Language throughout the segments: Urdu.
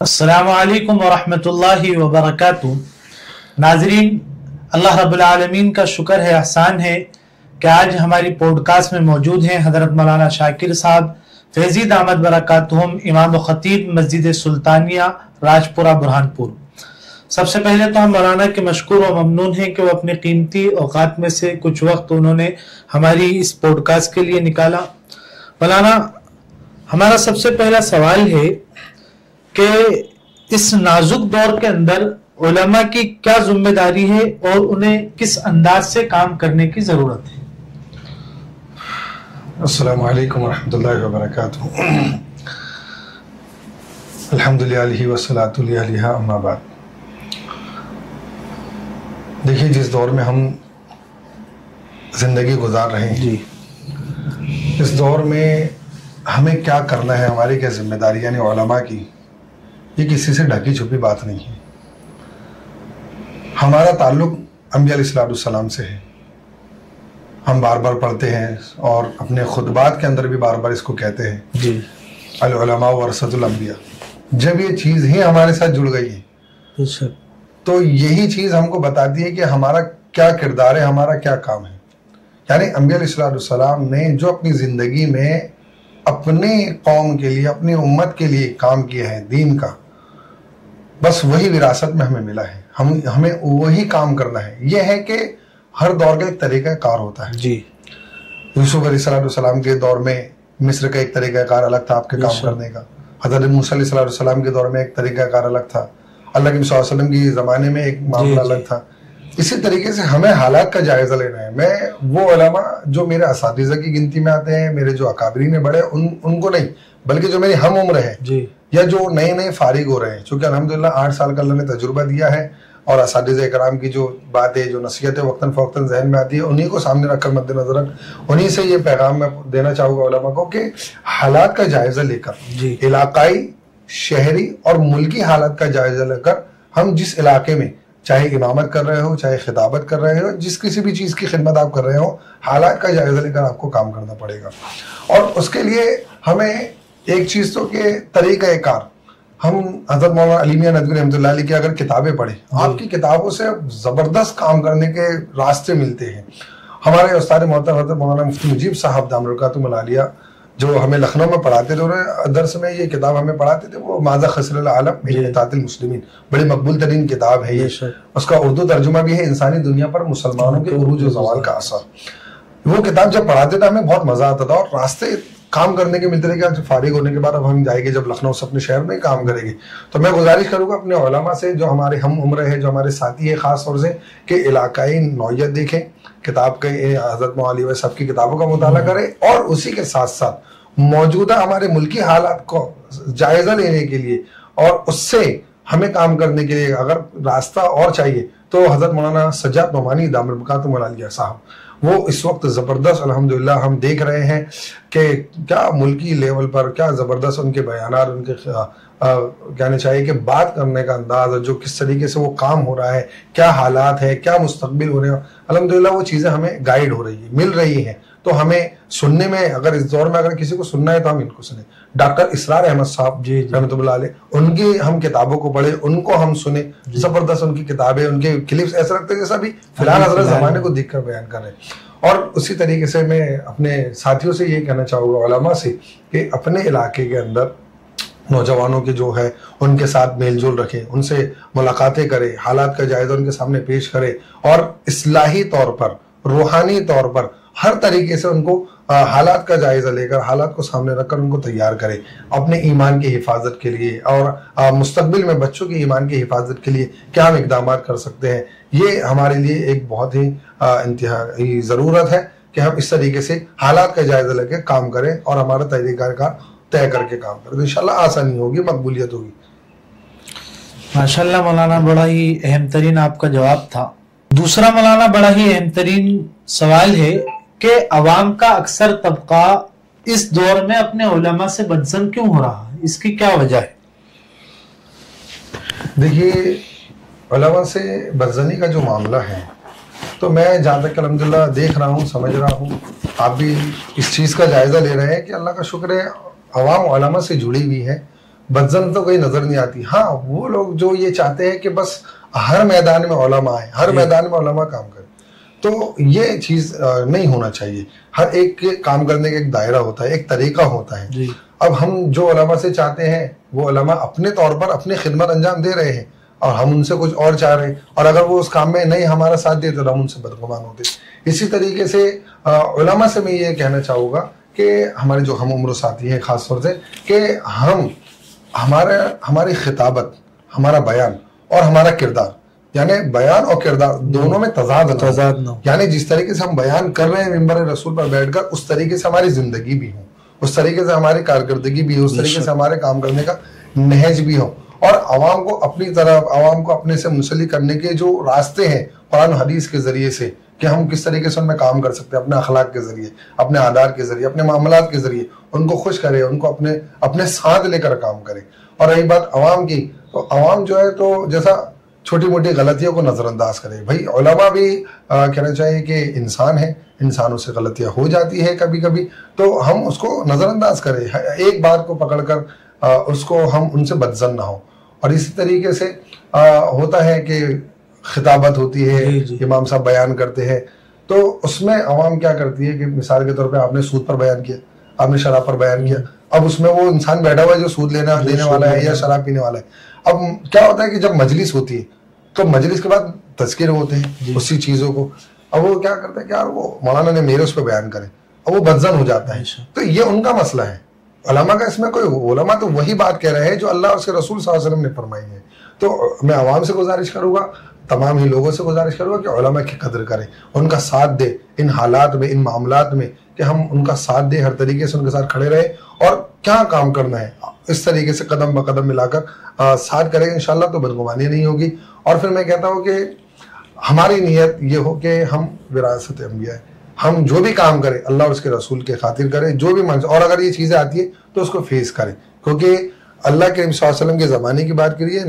السلام علیکم ورحمۃ اللہ وبرکاتہ۔ ناظرین، اللہ رب العالمین کا شکر ہے، احسان ہے کہ آج ہماری پوڈ کاسٹ میں موجود ہیں حضرت مولانا شاکر صاحب فیضی دامت برکاتہم، امام و خطیب مسجد سلطانیہ راجپورہ برہانپور۔ سب سے پہلے تو ہم مولانا کے مشکور و ممنون ہیں کہ وہ اپنے قیمتی اوقات میں سے کچھ وقت انہوں نے ہماری اس پوڈ کاسٹ کے لیے نکالا۔ مولانا، ہمارا سب سے پہلا سوال ہے کہ اس نازک دور کے اندر علماء کی کیا ذمہ داری ہے اور انہیں کس انداز سے کام کرنے کی ضرورت ہے؟ السلام علیکم ورحمۃ اللہ وبرکاتہ۔ الحمدللہ والصلاۃ علیہ اما بعد۔ دیکھیے، جس دور میں ہم زندگی گزار رہے ہیں، اس دور میں ہمیں کیا کرنا ہے، ہماری کیا ذمہ داری یعنی علماء کی، یہ کسی سے ڈھکی چھپی بات نہیں ہے۔ ہمارا تعلق انبیاء علیہ السلام سے ہے، ہم بار بار پڑھتے ہیں اور اپنے خطبات کے اندر بھی بار بار اس کو کہتے ہیں، العلماء ورثۃ الانبیاء۔ جب یہ چیز ہی ہمارے ساتھ جڑ گئی ہے تو یہی چیز ہم کو بتاتی ہے کہ ہمارا کیا کردار ہے، ہمارا کیا کام ہے۔ یعنی انبیاء علیہ السلام نے جو اپنی زندگی میں اپنے قوم کے لیے، اپنی امت کے لیے کام کیا ہے دین کا، بس وہی وراثت میں ہمیں ملا ہے، ہمیں وہی کام کرنا ہے۔ یہ ہے کہ ہر دور کا ایک طریقہ کار ہوتا ہے۔ یوسف علیہ السلام کے دور میں مصر کا ایک طریقہ کار الگ تھا آپ کے کام کرنے کا، حضرت موسیٰ علیہ السلام کے دور میں ایک طریقہ کار الگ تھا، اللہ کے نبی صلی اللہ علیہ وسلم کی زمانے میں ایک معاملہ الگ تھا۔ اسی طریقے سے ہمیں حالات کا جائزہ لینا ہے۔ میں وہ علماء جو میرے اساتذہ کی گنتی میں آتے ہیں، میرے جو اکابرین بڑے، ان کو نہیں، بلکہ جو میری ہم عمر ہے یا جو نئے نئے فارغ ہو رہے ہیں، چونکہ الحمدللہ 8 سال کا اللہ نے تجربہ دیا ہے، اور اساتذہ کرام کی جو باتیں، جو نصیحتیں وقتاً فوقتاً ذہن میں آتی ہے، انہی کو سامنے رکھ کر مد نظر رکھ، انہی سے یہ پیغام میں دینا چاہوں گا علماء کو کہ حالات کا جائزہ لے کر، علاقائی، شہری اور ملکی حالات کا جائزہ لے کر، ہم جس علاقے میں چاہے امامت کر رہے ہو، چاہے خطابت کر رہے ہو، جس کسی بھی چیز کی خدمت آپ کر رہے ہو، حالات کا جائزہ لے کر آپ کو کام کرنا پڑے گا۔ اور اس کے لیے ہمیں ایک چیز تو کہ طریقہ کار، ہم حضرت مولانا علی میاں ندوی رحمۃ اللہ علیہ کی اگر کتابیں پڑھیں، آپ کی کتابوں سے زبردست کام کرنے کے راستے ملتے ہیں۔ ہمارے استاد محترم حضرت مولانا مفتی مجیب صاحب دامت برکاتہم العالیہ جو ہمیں لکھنؤ میں پڑھاتے تھے، انہوں درس میں یہ کتاب ہمیں پڑھاتے تھے، وہ ماذا خسر العالم احتیاط المسلمین، بڑی مقبول ترین کتاب ہے یہ، اس کا اردو ترجمہ بھی ہے، انسانی دنیا پر مسلمانوں کے عروج و زوال کا اثر۔ وہ کتاب جب پڑھاتے تھے ہمیں بہت مزہ آتا تھا، اور راستے کام کرنے کے ملتے رہے کہ فارغ ہونے کے بعد اب ہم جائیں گے جب لکھنؤ سے اپنے شہر میں کام کریں گے، تو میں گزارش کروں گا اپنے علماء سے جو ہمارے ہم عمر ہے، جو ہمارے ساتھی ہیں، خاص طور سے کہ علاقائی نوعیت دیکھیں، کتاب کے حضرت مولانا علی صاحب کی کتابوں کا مطالعہ کریں، اور اسی کے ساتھ ساتھ موجودہ ہمارے ملکی حالات کو جائزہ لینے کے لیے اور اس سے ہمیں کام کرنے کے لیے اگر راستہ اور چاہیے تو حضرت مولانا سجاد نعمانی دامت برکاتہم العالیہ صاحب، وہ اس وقت زبردست الحمدللہ ہم دیکھ رہے ہیں کہ کیا ملکی لیول پر کیا زبردست ان کے بیانات، ان کے کہنا چاہیے کہ بات کرنے کا انداز، جو کس طریقے سے وہ کام ہو رہا ہے، کیا حالات ہے، کیا مستقبل ہو رہے ہیں، الحمدللہ وہ چیزیں ہمیں گائیڈ ہو رہی ہیں، مل رہی ہیں۔ تو ہمیں سننے میں، اگر اس دور میں اگر کسی کو سننا ہے تو ہم ان کو سنیں۔ ڈاکٹر اسرار احمد صاحب رحمۃ اللہ علیہ، ان کی ہم کتابوں کو پڑھیں، ان کو ہم سنیں، زبردست ان کی کتابیں، ان کے کلپس ایسا لگتا ہے جیسا بھی فی الحال حضرت زمانے کو دیکھ کر بیان کر رہے ہیں۔ اور اسی طریقے سے میں اپنے ساتھیوں سے یہ کہنا چاہوں گا، علماء سے، کہ اپنے علاقے کے اندر نوجوانوں کے جو ہے ان کے ساتھ میل جول رکھیں، ان سے ملاقاتیں کریں، حالات کا جائزہ ان کے سامنے پیش کریں، اور اصلاحی طور پر، روحانی طور پر ہر طریقے سے ان کو حالات کا جائزہ لے کر، حالات کو سامنے رکھ کر ان کو تیار کرے اپنے ایمان کی حفاظت کے لیے، اور مستقبل میں بچوں کے ایمان کی حفاظت کے لیے کیا ہم اقدامات کر سکتے ہیں۔ یہ ہمارے لیے ایک بہت ہی انتہائی ضرورت ہے کہ ہم اس طریقے سے حالات کا جائزہ لے کے کام کریں اور ہمارا طریقہ کار طے کر کے کام کریں، تو انشاءاللہ آسانی ہوگی، مقبولیت ہوگی۔ ماشاءاللہ مولانا، بڑا ہی اہم ترین آپ کا جواب تھا۔ دوسرا مولانا، بڑا ہی اہم ترین سوال ہے کہ عوام کا اکثر طبقہ اس دور میں اپنے علماء سے بدظن کیوں ہو رہا ہے؟ اس کی کیا وجہ ہے؟ دیکھیے، علماء سے بدظنی کا جو معاملہ ہے، تو میں جہاں تک الحمدللہ دیکھ رہا ہوں، سمجھ رہا ہوں، آپ بھی اس چیز کا جائزہ لے رہے ہیں کہ اللہ کا شکر ہے عوام علماء سے جڑی ہوئی ہے، بدزن تو کوئی نظر نہیں آتی. ہاں وہ لوگ جو یہ چاہتے ہیں کہ بس ہر میدان میں علماء آئیں, ہر میدان میں علماء کام کریں, تو یہ چیز نہیں ہونا چاہیے. ہر ایک کے کام کرنے کا ایک دائرہ ہوتا ہے, ایک طریقہ ہوتا ہے. اب ہم جو علماء سے چاہتے ہیں وہ علماء اپنے طور پر اپنی خدمت انجام دے رہے ہیں اور ہم ان سے کچھ اور چاہ رہے ہیں, اور اگر وہ اس کام میں نہیں ہمارا ساتھ دیتے تو ہم ان سے بدگمان ہوتے. اسی طریقے سے علماء سے میں یہ کہنا چاہوں گا کہ ہمارے جو ہم عمر ساتھی ہیں خاص طور سے, کہ ہماری خطابت, ہمارا بیان اور ہمارا کردار, یعنی بیان اور کردار دونوں میں تضاد نہ ہو. یعنی جس طریقے سے ہم بیان کر رہے ہیں ممبر رسول پر بیٹھ کر, اس طریقے سے ہماری زندگی بھی ہو, اس طریقے سے ہماری کارکردگی بھی ہو, اس طریقے سے ہمارے کام کرنے کا نہج بھی ہو, اور عوام کو اپنی طرف, عوام کو اپنے سے منسلک کرنے کے جو راستے ہیں قرآن و حدیث کے ذریعے سے, کہ ہم کس طریقے سے ان میں کام کر سکتے ہیں, اپنے اخلاق کے ذریعے, اپنے عادات کے ذریعے, اپنے معاملات کے ذریعے ان کو خوش کرے, ان کو اپنے ساتھ لے کر کام کرے. اور رہی بات عوام کی, تو عوام جو ہے تو جیسا چھوٹی موٹی غلطیوں کو نظر انداز کرے. بھائی علماء بھی کہنا چاہیے کہ انسان ہے, انسانوں سے غلطیاں ہو جاتی ہے کبھی کبھی, تو ہم اس کو نظر انداز کریں, ایک بات کو پکڑ کر اس کو ہم ان سے بدظن نہ ہو. اور اسی طریقے سے ہوتا ہے کہ خطابت ہوتی ہے, امام صاحب بیان کرتے ہیں, تو اس میں عوام کیا کرتی ہے کہ مثال کے طور پہ آپ نے سود پر بیان کیا, آپ نے شراب پر بیان کیا, اب اس میں وہ انسان بیٹھا ہوا ہے جو سود دینے والا ہے یا شراب پینے والا ہے. اب کیا ہوتا ہے کہ جب مجلس ہوتی ہے تو مجلس کے بعد تذکرے ہوتے ہیں اسی چیزوں کو, اب وہ کیا کرتا ہے کہ یار وہ مولانا نے میرے اس پہ بیان کرے, اب وہ بدظن ہو جاتا ہے. تو یہ ان کا مسئلہ ہے. علماء کا اس میں کوئی, علماء تو وہی بات کہہ رہے ہیں جو اللہ اور اس کے رسول صلی اللہ علیہ وسلم نے فرمائی ہے. تو میں عوام سے گزارش کروں گا, تمام ہی لوگوں سے گزارش کروں گا کہ علماء کی قدر کریں, ان کا ساتھ دے ان حالات میں, ان معاملات میں, کہ ہم ان کا ساتھ دیں, ہر طریقے سے ان کے ساتھ کھڑے رہیں, اور کیا کام کرنا ہے اس طریقے سے قدم بقدم ملا کر ساتھ کریں گے انشاءاللہ, تو بدگمانی نہیں ہوگی. اور پھر میں کہتا ہوں کہ ہماری نیت یہ ہو کہ ہم وراثت انبیاء ہے, ہم جو بھی کام کریں اللہ اور اس کے رسول کے خاطر کریں, جو بھی منصب, اور اگر یہ چیزیں آتی ہیں تو اس کو فیس کریں, کیونکہ اللہ کے نبی صلی اللہ علیہ وسلم کے زمانے کی بات کریے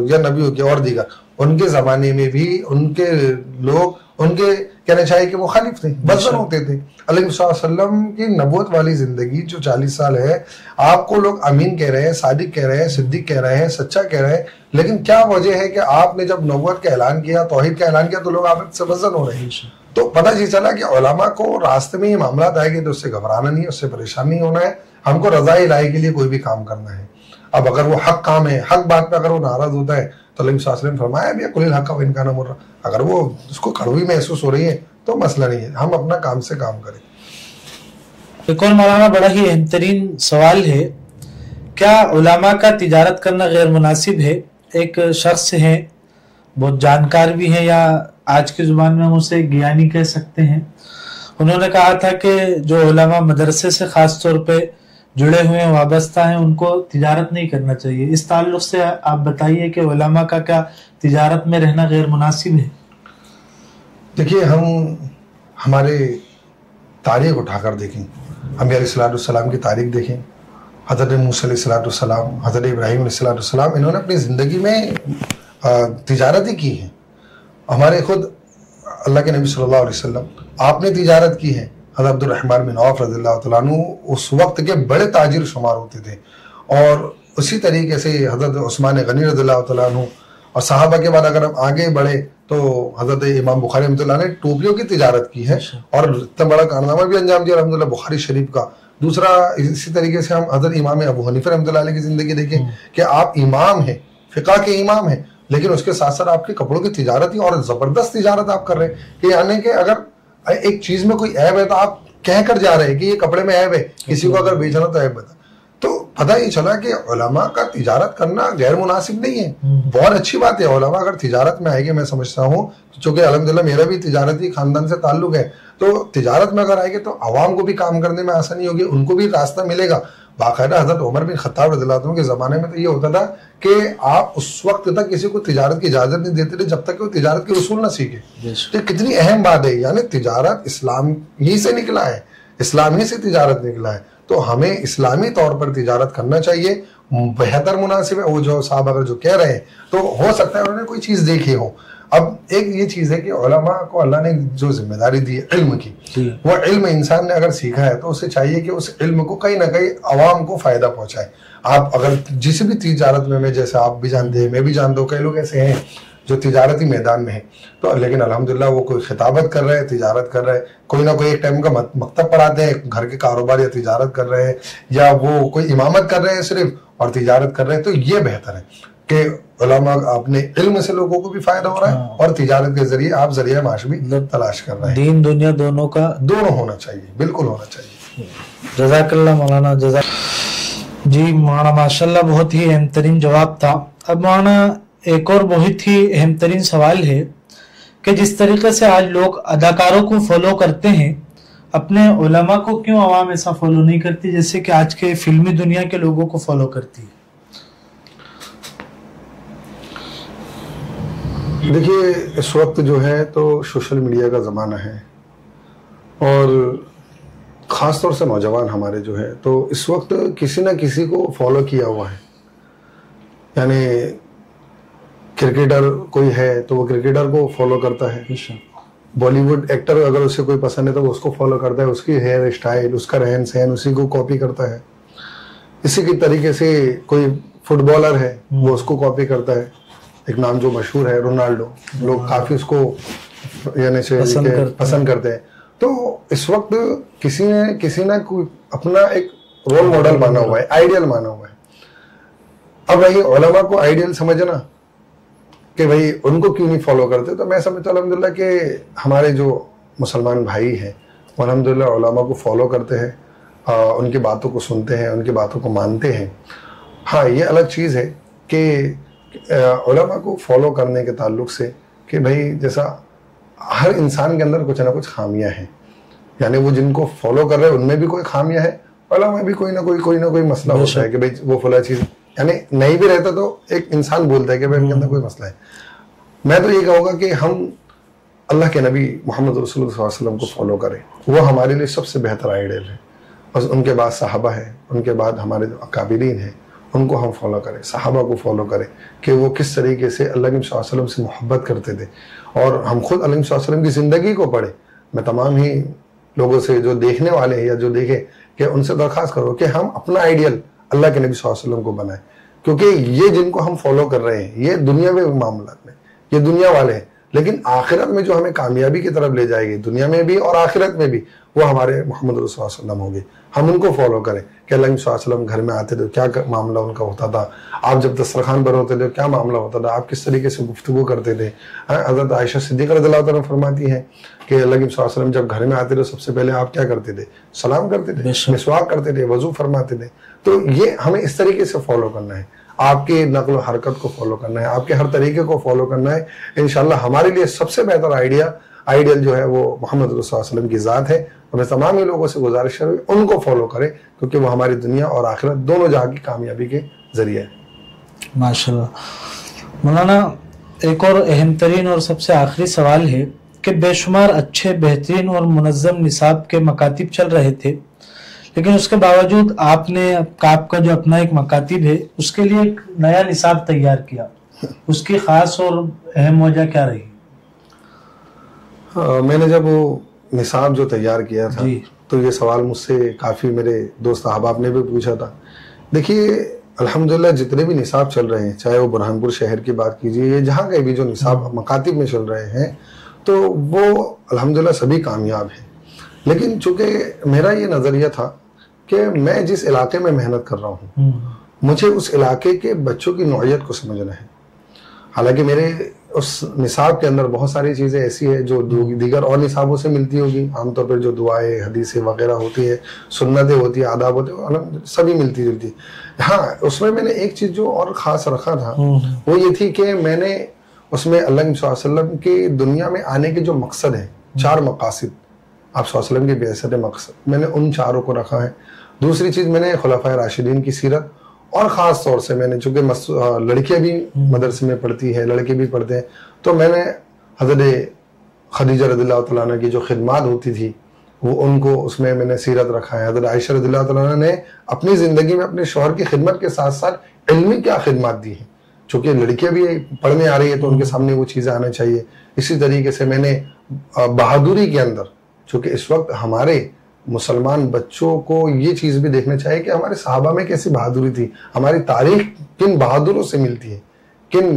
یا نبیوں کے اور دیگر, ان کے زمانے میں بھی ان کے لوگ, ان کے کہنا چاہیے کہ مخالف تھے, بدظن ہوتے تھے. اللہ صلی اللہ علیہ وسلم کی نبوت والی زندگی جو 40 سال ہے, آپ کو لوگ امین کہہ رہے ہیں, صادق کہہ رہے ہیں, صدیق کہہ رہے ہیں, سچا کہہ رہے ہیں, لیکن کیا وجہ ہے کہ آپ نے جب نبوت کا اعلان کیا, توحید کا اعلان کیا, تو لوگ آپ سے بدظن ہو رہے ہیں. تو پتہ یہ چلا کہ علماء کو راستے میں یہ معاملات آئے گے تو اس سے گھبرانا نہیں ہے, اس سے پریشان نہیں ہونا ہے, ہم کو رضا الہی کے لیے کوئی بھی کام کرنا ہے. اب اگر وہ حق کام ہے, حق بات پہ اگر وہ ناراض ہوتا ہے, تو اللہ صلی اللہ علیہ وسلم فرمایا بھی قل الحق وان کان مرا, اگر وہ اس کو کڑوی محسوس ہو رہی ہے تو مسئلہ نہیں ہے, ہم اپنا کام سے کام کریں. ایک اور مولانا بڑا ہی اہم ترین سوال ہے, کیا علماء کا تجارت کرنا غیر مناسب ہے؟ ایک شخص ہے, بہت جانکار بھی ہیں, یا آج کی زبان میں ہم اسے گیانی کہہ سکتے ہیں, انہوں نے کہا تھا کہ جو علماء مدرسے سے خاص طور پہ جڑے ہوئے ہیں, وابستہ ہیں, ان کو تجارت نہیں کرنا چاہیے. اس تعلق سے آپ بتائیے کہ علماء کا کیا تجارت میں رہنا غیر مناسب ہے؟ دیکھیے, ہمارے تاریخ اٹھا کر دیکھیں, انبیاء علیہ السلام کی تاریخ دیکھیں, حضرت موسیٰ علیہ السلام, حضرت ابراہیم علیہ السلام, انہوں نے اپنی زندگی میں تجارت ہی کی ہے. ہمارے خود اللہ کے نبی صلی اللہ علیہ وسلم, آپ نے تجارت کی ہے. حضرت عبد الرحمن بن عوف رضی اللہ تعالیٰ عنہ اس وقت کے بڑے تاجر شمار ہوتے تھے, اور اسی طریقے سے حضرت عثمان غنی رضی اللہ تعالیٰ عنہ, اور صحابہ کے بعد اگر ہم آگے بڑھے تو حضرت امام بخاری رحمۃ اللہ نے ٹوپیوں کی تجارت کی ہے, اور اتنا بڑا کارنامہ بھی انجام دیا الحمدللہ بخاری شریف کا. دوسرا اسی طریقے سے ہم حضرت امام ابو حنیفہ رحمۃ اللہ علیہ کی زندگی دیکھیں کہ آپ امام ہیں, فقہ کے امام ہیں, لیکن اس کے ساتھ ساتھ آپ کے کپڑوں کی تجارت ہی, اور زبردست تجارت آپ کر رہے ہیں. کہ یعنی کہ اگر ایک چیز میں کوئی عیب ہے تو آپ کہہ کر جا رہے ہیں کہ یہ کپڑے میں عیب ہے, کسی کو اگر بیچنا تو عیب بتا. تو پتہ یہ چلا کہ علماء کا تجارت کرنا غیر مناسب نہیں ہے, بہت اچھی بات ہے. علماء اگر تجارت میں آئے گے, میں سمجھتا ہوں, چونکہ الحمدللہ میرا بھی تجارتی خاندان سے تعلق ہے, تو تجارت میں اگر آئے گے تو عوام کو بھی کام کرنے میں آسانی ہوگی, ان کو بھی راستہ ملے گا. باقاعدہ حضرت عمر بن خطاب رضی اللہ عنہ کے زمانے میں تو یہ ہوتا تھا کہ آپ اس وقت تک کسی کو تجارت کی اجازت نہیں دیتے تھے جب تک کہ وہ تجارت کے اصول نہ سیکھے. تو کتنی اہم بات ہے, یعنی تجارت اسلام ہی سے نکلا ہے, اسلام ہی سے تجارت نکلا ہے, تو ہمیں اسلامی طور پر تجارت کرنا چاہیے, بہتر مناسب ہے وہ جو صاحب اگر جو کہہ رہے ہیں تو ہو سکتا ہے انہوں نے کوئی چیز دیکھی ہو. اب ایک یہ چیز ہے کہ علماء کو اللہ نے جو ذمہ داری دی ہے علم کی, وہ علم انسان نے اگر سیکھا ہے تو اسے چاہیے کہ اس علم کو کہیں نہ کہیں عوام کو فائدہ پہنچائے. آپ اگر جس بھی تجارت میں جیسے آپ بھی جانتے ہیں میں بھی جانتا ہوں, کئی لوگ ایسے ہیں جو تجارتی میدان میں ہیں تو لیکن الحمدللہ وہ کوئی خطابت کر رہے ہیں, تجارت کر رہے ہیں, کوئی نہ کوئی ایک ٹائم کا مکتب پڑھاتے ہیں, گھر کے کاروبار یا تجارت کر رہے ہیں, یا وہ کوئی امامت کر رہے ہیں صرف اور تجارت کر رہے ہیں. تو یہ بہتر ہے کہ علماء اپنے علم سے لوگوں کو بھی فائدہ ہو رہا ہے اور تجارت کے ذریعے آپ ذریعہ معاش بھی تلاش کر رہے ہیں. دین دنیا دونوں کا دونوں ہونا چاہیے, بالکل ہونا چاہیے. جزاک اللہ مولانا, جزاک. جی مولانا ماشاءاللہ بہت ہی اہم ترین جواب تھا. اب مولانا ایک اور بہت ہی اہم ترین سوال ہے کہ جس طریقے سے آج لوگ اداکاروں کو فالو کرتے ہیں, اپنے علماء کو کیوں عوام ایسا فالو نہیں کرتی جیسے کہ آج کے فلمی دنیا کے لوگوں کو فالو کرتی ہے؟ دیکھیے اس وقت جو ہے تو سوشل میڈیا کا زمانہ ہے اور خاص طور سے نوجوان ہمارے جو ہے تو اس وقت کسی نہ کسی کو فالو کیا ہوا ہے. یعنی کرکٹر کوئی ہے تو وہ کرکٹر کو فالو کرتا ہے, بالی ووڈ ایکٹر اگر اسے کوئی پسند ہے تو وہ اس کو فالو کرتا ہے, اس کی ہیئر اسٹائل, اس کا رہن سہن اسی کو کاپی کرتا ہے. اسی کی طریقے سے کوئی فٹ بالر ہے وہ اس کو کاپی کرتا ہے. ایک نام جو مشہور ہے رونالڈو, لوگ کافی اس کو یعنی پسند کرتے ہیں. تو اس وقت کسی نہ کوئی اپنا ایک رول ماڈل مانا ہوا ہے, آئیڈیل مانا ہوا ہے. اب وہی علماء کو آئیڈیل سمجھنا کہ بھائی ان کو کیوں نہیں فالو کرتے, تو میں سمجھتا ہوں الحمدللہ کہ ہمارے جو مسلمان بھائی ہیں وہ الحمدللہ علماء کو فالو کرتے ہیں, ان کی باتوں کو سنتے ہیں, ان کی باتوں کو مانتے ہیں. ہاں یہ الگ چیز ہے کہ علماء کو فالو کرنے کے تعلق سے کہ بھائی جیسا ہر انسان کے اندر کچھ نہ کچھ خامیاں ہیں, یعنی وہ جن کو فالو کر رہے ہیں ان میں بھی کوئی خامیاں ہے, علماء میں بھی کوئی نہ کوئی مسئلہ ہوتا ہے کہ بھائی وہ فلاں چیز یعنی نہیں بھی رہتا تو ایک انسان بولتا ہے کہ بھائی ان کے اندر کوئی مسئلہ ہے. میں تو یہ کہوں گا کہ ہم اللہ کے نبی محمد رسول اللہ صلی اللہ علیہ وسلم کو فالو کریں, وہ ہمارے لیے سب سے بہتر آئیڈیل ہے. اور ان کے بعد صحابہ ہیں, ان کے بعد ہمارے جو اکابرین ہیں ان کو ہم فالو کریں, صحابہ کو فالو کریں کہ وہ کس طریقے سے اللہ کے نبی صلی اللہ علیہ وسلم سے محبت کرتے تھے. اور ہم خود اللہ کے نبی صلی اللہ علیہ وسلم کی زندگی کو پڑھیں. میں تمام ہی لوگوں سے جو دیکھنے والے ہیں یا جو دیکھیں کہ ان سے درخواست کرو کہ ہم اپنا آئیڈیل اللہ کے نبی صلی اللہ علیہ وسلم کو بنائیں, کیونکہ یہ جن کو ہم فالو کر رہے ہیں یہ دنیا میں معاملات میں یہ دنیا والے ہیں, لیکن آخرت میں جو ہمیں کامیابی کی طرف لے جائے گی دنیا میں بھی اور آخرت میں بھی وہ ہمارے محمد رسول اللہ صلی اللہ علیہ وسلم ہوں گے. ہم ان کو فالو کریں کہ اللہ صلی اللہ علیہ وسلم گھر میں آتے تھے کیا معاملہ ان کا ہوتا تھا, آپ جب دسترخوان پر ہوتے تھے کیا معاملہ ہوتا تھا, آپ کس طریقے سے گفتگو کرتے تھے. حضرت عائشہ صدیقہ رضی اللہ عنہا فرماتی ہیں کہ اللہ صلی اللہ علیہ وسلم جب گھر میں آتے تھے سب سے پہلے آپ کیا کرتے تھے, سلام کرتے تھے, مسواک کرتے تھے, وضو فرماتے تھے. تو یہ ہمیں اس طریقے سے فالو کرنا ہے, آپ کی نقل و حرکت کو فالو کرنا ہے, آپ کے ہر طریقے کو فالو کرنا ہے. انشاءاللہ ہمارے لیے سب سے بہتر آئیڈیل جو ہے وہ محمد رسول اللہ صلی اللہ علیہ وسلم کی ذات ہے. ہمیں تمام ہی لوگوں سے گزارش ہے ان کو فالو کریں کیونکہ وہ ہماری دنیا اور آخرت دونوں جہاں کی کامیابی کے ذریعے ہے. ماشاءاللہ. مولانا ایک اور اہم ترین اور سب سے آخری سوال ہے کہ بے شمار اچھے بہترین اور منظم نصاب کے مکاتب چل رہے تھے, لیکن اس کے باوجود آپ نے آپ کا جو اپنا ایک مکاتب ہے اس کے لیے ایک نیا نصاب تیار کیا, اس کی خاص اور اہم وجہ کیا رہی؟ میں نے جب وہ نصاب جو تیار کیا تھا تو یہ سوال مجھ سے کافی میرے دوست احباب نے بھی پوچھا تھا. دیکھیے الحمدللہ جتنے بھی نصاب چل رہے ہیں, چاہے وہ برہان پور شہر کی بات کیجیے یا جہاں کے بھی جو نصاب مکاتب میں چل رہے ہیں, تو وہ الحمدللہ سبھی کامیاب ہیں. لیکن چونکہ میرا یہ نظریہ تھا کہ میں جس علاقے میں محنت کر رہا ہوں مجھے اس علاقے کے بچوں کی نوعیت کو سمجھنا ہے. حالانکہ میرے اس نصاب کے اندر بہت ساری چیزیں ایسی ہیں جو دیگر اور نصابوں سے ملتی ہوگی, عام طور پر جو دعائیں حدیثیں وغیرہ ہوتی ہے, سنتیں ہوتی ہیں, آداب ہوتے ہیں, سبھی ملتی جلتی. ہاں اس میں نے ایک چیز جو اور خاص رکھا تھا وہ یہ تھی کہ میں نے اس میں اللہ صلی اللہ علیہ وسلم کی دنیا میں آنے کے جو مقصد ہیں, 4 مقاصد آپ صلی اللہ علیہ وسلم کی بعثت مقصد, میں نے ان 4 کو رکھا ہے. دوسری چیز میں نے خلفائے راشدین کی سیرت, اور خاص طور سے میں نے چونکہ لڑکیاں بھی مدرسے میں پڑھتی ہیں, لڑکے بھی پڑھتے ہیں, تو میں نے حضرت خدیجہ رضی اللہ تعالیٰ عنہ کی جو خدمات ہوتی تھی وہ ان کو اس میں نے سیرت رکھا ہے. حضرت عائشہ رضی اللہ تعالیٰ عنہ نے اپنی زندگی میں اپنے شوہر کی خدمت کے ساتھ ساتھ علمی کیا خدمات دی ہیں. چونکہ لڑکیاں بھی پڑھنے آ رہی ہے تو ان کے سامنے وہ چیزیں آنا چاہیے. اسی طریقے سے میں نے بہادری کے اندر، چونکہ اس وقت ہمارے مسلمان بچوں کو یہ چیز بھی دیکھنا چاہیے کہ ہمارے صحابہ میں کیسی بہادری تھی، ہماری تاریخ کن بہادروں سے ملتی ہے، کن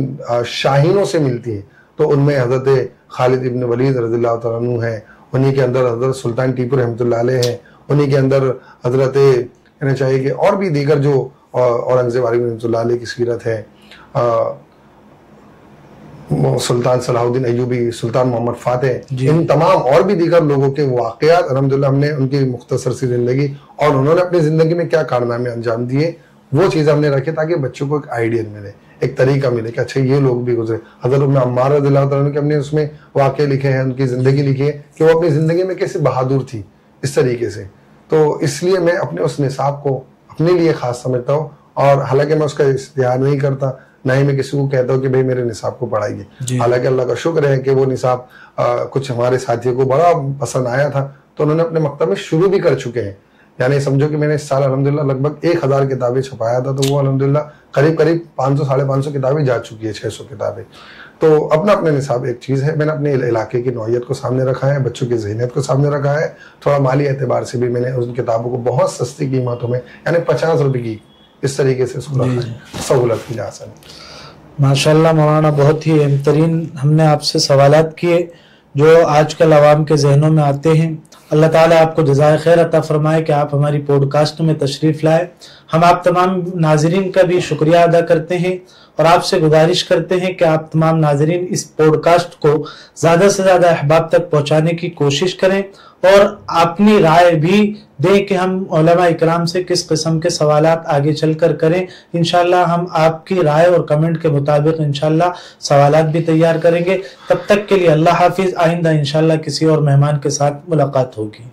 شاہینوں سے ملتی ہے. تو ان میں حضرت خالد ابن ولید رضی اللہ تعالیٰ عنہ ہیں، انہی کے اندر حضرت سلطان ٹیپو رحمۃ اللہ علیہ ہیں، انہی کے اندر حضرت کہنا چاہیے کہ اور بھی دیگر جو اورنگزیب رحمۃ اللہ علیہ کی سیرت ہے، سلطان صلاح الدین ایوبی، سلطان محمد فاتح، ان تمام اور بھی دیگر لوگوں کے واقعات الحمدللہ ہم نے ان کی مختصر سی زندگی اور انہوں نے اپنی زندگی میں کیا کارنامے انجام دیے وہ چیزیں ہم نے رکھے تاکہ بچوں کو ایک آئیڈیا ملے، ایک طریقہ ملے کہ اچھا یہ لوگ بھی گزرے. حضرت ابن عمار رضی اللہ تعالیٰ عنہ کے ہم نے اس میں واقعے لکھے ہیں، ان کی زندگی لکھی ہے کہ وہ اپنی زندگی میں کیسے بہادر تھی اس طریقے سے. تو اس لیے میں اپنے اس نصاب کو اپنے لیے خاص سمجھتا ہوں، اور حالانکہ میں اس کا اشتہار نہیں کرتا، نہ ہی میں کسی کو کہتا ہوں کہ بھئی میرے نصاب کو پڑھائیے. حالانکہ اللہ کا شکر ہے کہ وہ نصاب کچھ ہمارے ساتھیوں کو بڑا پسند آیا تھا تو انہوں نے اپنے مکتب میں شروع بھی کر چکے ہیں. یعنی سمجھو کہ میں نے اس سال الحمدللہ لگ بھگ 1000 کتابیں چھپایا تھا، تو وہ الحمدللہ قریب 500 550 کتابیں جا چکی ہے، 600 کتابیں. تو اپنا نصاب ایک چیز ہے. میں نے اپنے علاقے کی نوعیت کو سامنے رکھا ہے، بچوں کی ذہنیت کو سامنے رکھا ہے. تھوڑا مالی اعتبار سے بھی میں نے ان کتابوں کو بہت سستی قیمتوں میں، یعنی 50 روپے کی، اس طریقے سے اس کو رکھا ہے سہولت کی لحاظ سے. ماشاءاللہ مولانا، بہت ہی اہم ترین ہم نے آپ سے سوالات کیے جو آج کل عوام کے ذہنوں میں آتے ہیں. اللہ تعالیٰ آپ کو جزائے خیر عطا فرمائے کہ آپ ہماری پوڈ کاسٹ میں تشریف لائے. ہم آپ تمام ناظرین کا بھی شکریہ ادا کرتے ہیں اور آپ سے گزارش کرتے ہیں کہ آپ تمام ناظرین اس پوڈ کاسٹ کو زیادہ سے زیادہ احباب تک پہنچانے کی کوشش کریں اور اپنی رائے بھی دیں کہ ہم علماء اکرام سے کس قسم کے سوالات آگے چل کر کریں. انشاءاللہ ہم آپ کی رائے اور کمنٹ کے مطابق انشاءاللہ سوالات بھی تیار کریں گے. تب تک کے لیے اللہ حافظ. آئندہ انشاءاللہ کسی اور مہمان کے ساتھ ملاقات ہوگی.